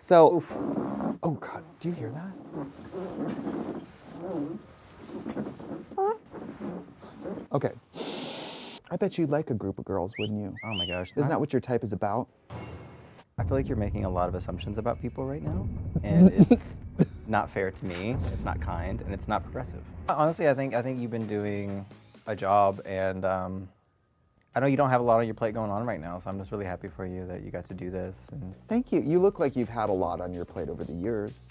So, oh God, do you hear that? Okay. I bet you'd like a group of girls, wouldn't you? Oh my gosh. Isn't that what your type is about? I feel like you're making a lot of assumptions about people right now, and it's not fair to me, it's not kind, and it's not progressive. Honestly, I think you've been doing a job, and I know you don't have a lot on your plate going on right now, so I'm just really happy for you that you got to do this. And Thank you. You look like you've had a lot on your plate over the years.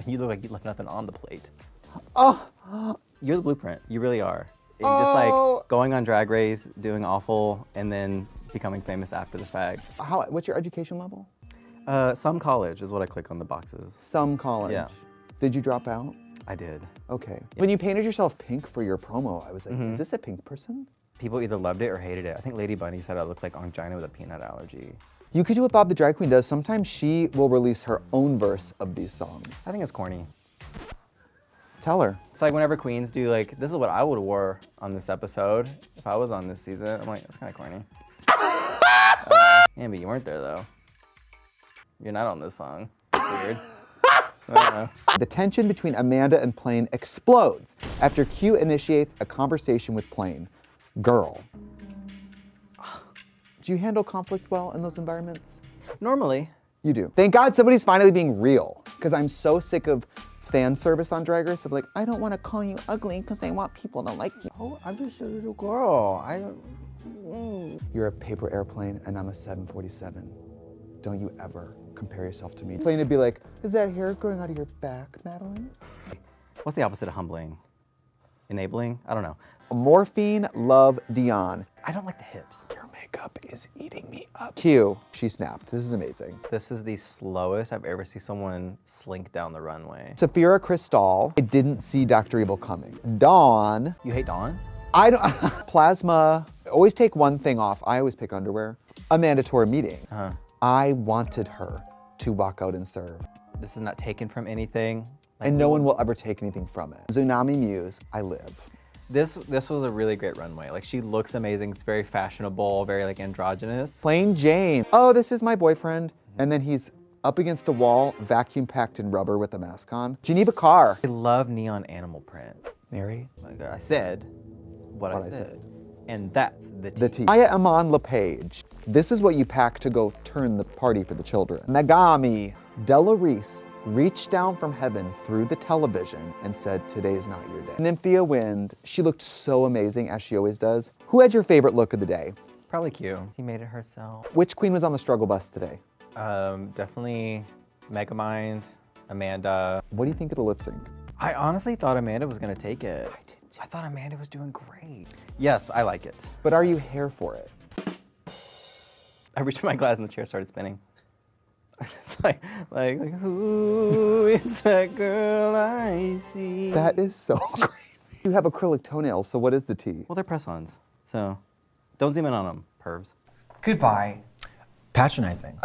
you look like you left nothing on the plate. Oh! You're the blueprint, you really are. It's just like going on Drag Race, doing awful, and then becoming famous after the fact. What's your education level? Some college is what I click on the boxes. Some college. Yeah. Did you drop out? I did. Okay. When you painted yourself pink for your promo, I was like, is this a pink person? People either loved it or hated it. I think Lady Bunny said I looked like Angina with a peanut allergy. You could do what Bob the Drag Queen does. Sometimes she will release her own verse of these songs. I think it's corny. Tell her. It's like whenever queens do like, this is what I would have wore on this episode if I was on this season. I'm like, that's kind of corny. Yeah, but you weren't there though. You're not on this song. It's weird. I don't know. The tension between Amanda and Plain explodes after Q initiates a conversation with Plain. Girl. Do you handle conflict well in those environments? Normally. You do. Thank God somebody's finally being real, because I'm so sick of fan service on Drag Race of like, I don't want to call you ugly because I want people to like you. Oh, I'm just a little girl. I don't. You're a paper airplane and I'm a 747. Don't you ever compare yourself to me. Plain would be like, is that hair growing out of your back, Madeline? What's the opposite of humbling? Enabling? I don't know. Morphine Love Dion. I don't like the hips. Your makeup is eating me up. Q, she snapped. This is amazing. This is the slowest I've ever seen someone slink down the runway. Saphira Crystal. I didn't see Dr. Evil coming. Dawn. You hate Dawn? I don't, Plasma. Always take one thing off. I always pick underwear. A mandatory meeting. I wanted her to walk out and serve. This is not taken from anything. And no one will ever take anything from it. Tsunami Muse, I live. This was a really great runway. Like, she looks amazing. It's very fashionable, very like androgynous. Plain Jane. Oh, this is my boyfriend. And then he's up against a wall, vacuum packed in rubber with a mask on. Geneva Carr. I love neon animal print. Mary. Like I said what I said. And that's the tea. The tea. Maya Iman LePage. This is what you pack to go turn the party for the children. Megami. Della Reese reached down from heaven through the television and said, today's not your day. Nymphia Wind, she looked so amazing as she always does. Who had your favorite look of the day? Probably Q. She made it herself. Which queen was on the struggle bus today? Definitely Megamind, Amanda. What do you think of the lip sync? I honestly thought Amanda was gonna take it. I did too. I thought Amanda was doing great. Yes, I like it. But are you here for it? I reached for my glass and the chair started spinning. It's like, who is that girl I see? That is so crazy. You have acrylic toenails, so what is the tea? Well, they're press-ons, so don't zoom in on them, pervs. Goodbye. Patronizing.